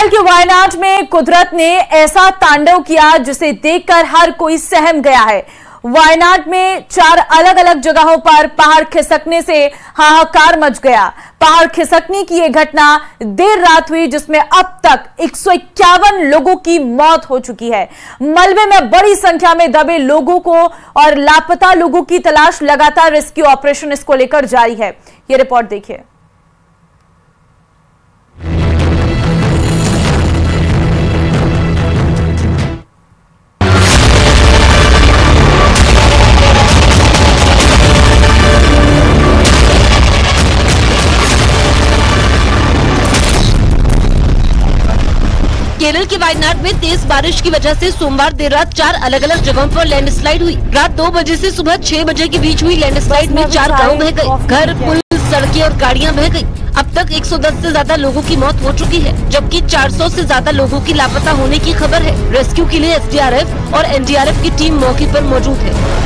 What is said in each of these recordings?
कि वायनाड में कुदरत ने ऐसा तांडव किया जिसे देखकर हर कोई सहम गया है। वायनाड में 4 अलग अलग जगहों पर पहाड़ खिसकने से हाहाकार मच गया। पहाड़ खिसकने की यह घटना देर रात हुई, जिसमें अब तक 151 लोगों की मौत हो चुकी है। मलबे में बड़ी संख्या में दबे लोगों को और लापता लोगों की तलाश लगातार रेस्क्यू ऑपरेशन इसको लेकर जारी है। यह रिपोर्ट देखिए। केरल के वायनाड में तेज बारिश की वजह से सोमवार देर रात 4 अलग अलग जगहों पर लैंडस्लाइड हुई। रात 2 बजे से सुबह 6 बजे के बीच हुई लैंडस्लाइड में 4 गांव बह गए। घर, पुल, सड़कें और गाड़ियां बह गई। अब तक 110 से ज्यादा लोगों की मौत हो चुकी है, जबकि 400 से ज्यादा लोगों की लापता होने की खबर है। रेस्क्यू के लिए एसडीआरएफ और एनडीआरएफ की टीम मौके पर मौजूद है।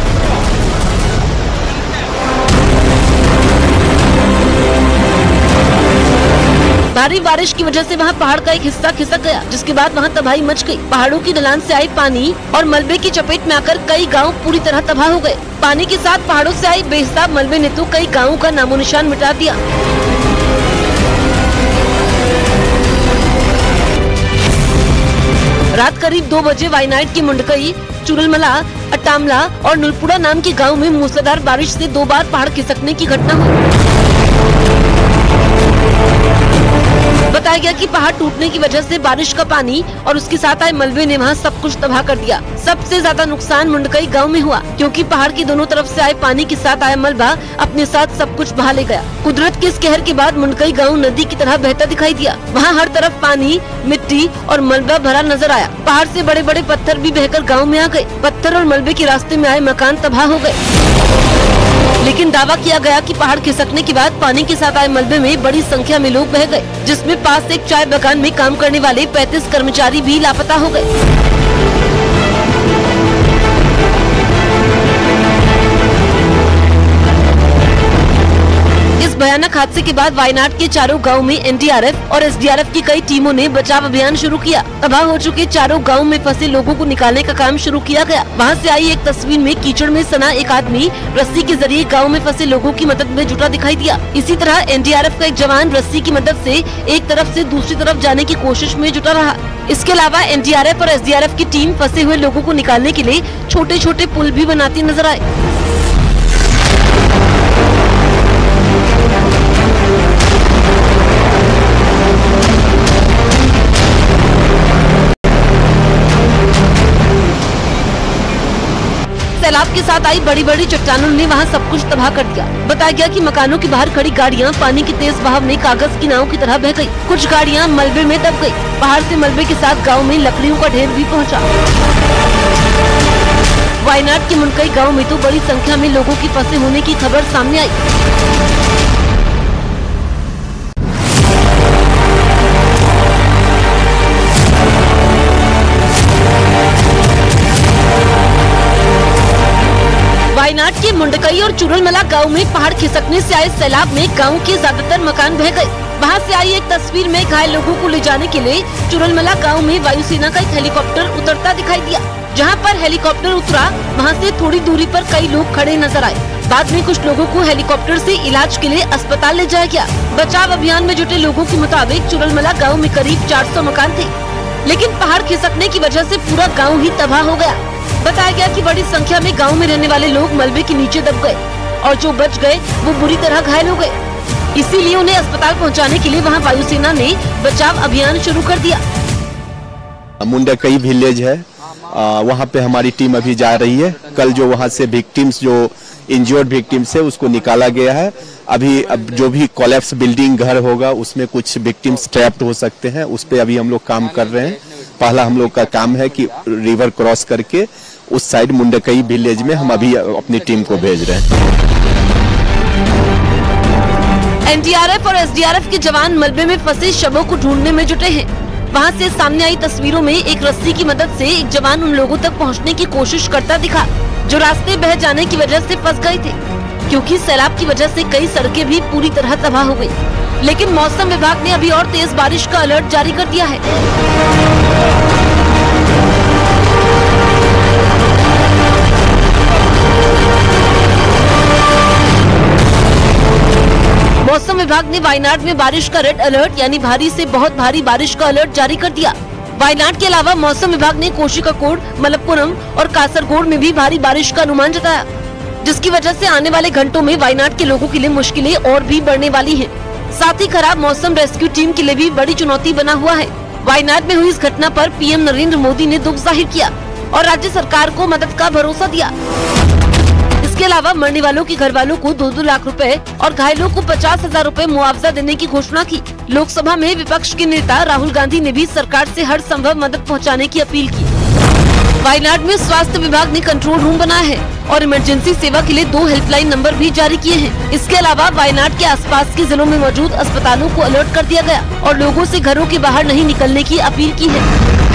भारी बारिश की वजह से वहां पहाड़ का एक हिस्सा खिसक गया, जिसके बाद वहां तबाही मच गई। पहाड़ों की ढलान से आई पानी और मलबे की चपेट में आकर कई गांव पूरी तरह तबाह हो गए। पानी के साथ पहाड़ों से आई बेहिसाब मलबे ने तो कई गांवों का नामो निशान मिटा दिया। रात करीब 2 बजे वायनाड की मुंडकई, चुरलमला, अटामला और नुलपुड़ा नाम के गाँव में मूसलाधार बारिश से 2 बार पहाड़ खिसकने की घटना हुई। बताया गया कि पहाड़ टूटने की वजह से बारिश का पानी और उसके साथ आए मलबे ने वहां सब कुछ तबाह कर दिया। सबसे ज्यादा नुकसान मुंडकई गांव में हुआ, क्योंकि पहाड़ की दोनों तरफ से आए पानी के साथ आया मलबा अपने साथ सब कुछ बहा ले गया। कुदरत के इस कहर के बाद मुंडकई गांव नदी की तरह बहता दिखाई दिया। वहां हर तरफ पानी, मिट्टी और मलबा भरा नजर आया। पहाड़ से बड़े बड़े पत्थर भी बहकर गाँव में आ गए। पत्थर और मलबे के रास्ते में आए मकान तबाह हो गए। लेकिन दावा किया गया कि पहाड़ खिसकने के बाद पानी के साथ आए मलबे में बड़ी संख्या में लोग बह गए, जिसमें पास एक चाय बागान में काम करने वाले 35 कर्मचारी भी लापता हो गए। भयानक हादसे के बाद वायनाड के चारों गांव में एनडीआरएफ और एसडीआरएफ की कई टीमों ने बचाव अभियान शुरू किया। तबाह हो चुके चारों गांव में फंसे लोगों को निकालने का काम शुरू किया गया। वहां से आई एक तस्वीर में कीचड़ में सना एक आदमी रस्सी के जरिए गांव में फंसे लोगों की मदद में जुटा दिखाई दिया। इसी तरह एनडीआरएफ का एक जवान रस्सी की मदद से एक तरफ से दूसरी तरफ जाने की कोशिश में जुटा रहा। इसके अलावा एनडीआरएफ और एसडीआरएफ की टीम फंसे हुए लोगों को निकालने के लिए छोटे छोटे पुल भी बनाती नजर आए। सैलाब के साथ आई बड़ी बड़ी चट्टानों ने वहां सब कुछ तबाह कर दिया। बताया गया कि मकानों के बाहर खड़ी गाड़ियां पानी की तेज बहाव में कागज की नाव की तरह बह गई। कुछ गाड़ियां मलबे में दब गई। पहाड़ से मलबे के साथ गांव में लकड़ियों का ढेर भी पहुंचा। वायनाड के मुंडकई गांव में तो बड़ी संख्या में लोगों की फंसे होने की खबर सामने आई। वायनाड के मुंडकई और चुरलमला गांव में पहाड़ खिसकने से आए सैलाब में गांव के ज्यादातर मकान बह गए। वहां से आई एक तस्वीर में घायल लोगों को ले जाने के लिए चुरलमला गांव में वायुसेना का एक हेलीकॉप्टर उतरता दिखाई दिया। जहां पर हेलीकॉप्टर उतरा, वहां से थोड़ी दूरी पर कई लोग खड़े नजर आए। बाद में कुछ लोगों को हेलीकॉप्टर से इलाज के लिए अस्पताल ले जाया गया। बचाव अभियान में जुटे लोगों के मुताबिक चुरलमला गाँव में करीब 400 मकान थे, लेकिन पहाड़ खिसकने की वजह से पूरा गाँव ही तबाह हो गया। बताया गया कि बड़ी संख्या में गांव में रहने वाले लोग मलबे के नीचे दब गए और जो बच गए वो बुरी तरह घायल हो गए। इसीलिए उन्हें अस्पताल पहुंचाने के लिए वहां वायुसेना ने बचाव अभियान शुरू कर दिया। मुंडकई विलेज है, वहां पे हमारी टीम अभी जा रही है। कल जो वहां से विक्टिम्स, जो इंजर्ड विक्टिम्स है, उसको निकाला गया है। अभी अब जो भी कोलैप्स बिल्डिंग घर होगा उसमें कुछ विक्टिम्स ट्रैप्ड हो सकते हैं, उस पे अभी हम लोग काम कर रहे हैं। पहला हम लोग का काम है कि रिवर क्रॉस करके उस साइड मुंडकई विलेज में हम अभी अपनी टीम को भेज रहे हैं। एनडीआरएफ और एसडीआरएफ के जवान मलबे में फंसे शवों को ढूंढने में जुटे हैं। वहां से सामने आई तस्वीरों में एक रस्सी की मदद से एक जवान उन लोगों तक पहुंचने की कोशिश करता दिखा जो रास्ते बह जाने की वजह से फंस गए थे, क्योंकि सैलाब की वजह से कई सड़कें भी पूरी तरह तबाह हो गई। लेकिन मौसम विभाग ने अभी और तेज बारिश का अलर्ट जारी कर दिया है। मौसम विभाग ने वायनाड में बारिश का रेड अलर्ट यानी भारी से बहुत भारी बारिश का अलर्ट जारी कर दिया। वायनाड के अलावा मौसम विभाग ने कोशिकाकोड, मलप्पुरम और कासरगोड में भी भारी बारिश का अनुमान जताया, जिसकी वजह से आने वाले घंटों में वायनाड के लोगों के लिए मुश्किलें और भी बढ़ने वाली हैं। साथ ही खराब मौसम रेस्क्यू टीम के लिए भी बड़ी चुनौती बना हुआ है। वायनाड में हुई इस घटना पर पीएम नरेंद्र मोदी ने दुख जाहिर किया और राज्य सरकार को मदद का भरोसा दिया। इसके अलावा मरने वालों के घर वालों को 2-2 लाख रुपए और घायलों को 50,000 रुपए मुआवजा देने की घोषणा की। लोकसभा में विपक्ष के नेता राहुल गांधी ने भी सरकार से हर संभव मदद पहुंचाने की अपील की। वायनाड में स्वास्थ्य विभाग ने कंट्रोल रूम बनाया है और इमरजेंसी सेवा के लिए 2 हेल्पलाइन नंबर भी जारी किए हैं। इसके अलावा वायनाड के आसपास के जिलों में मौजूद अस्पतालों को अलर्ट कर दिया गया और लोगों से घरों के बाहर नहीं निकलने की अपील की है।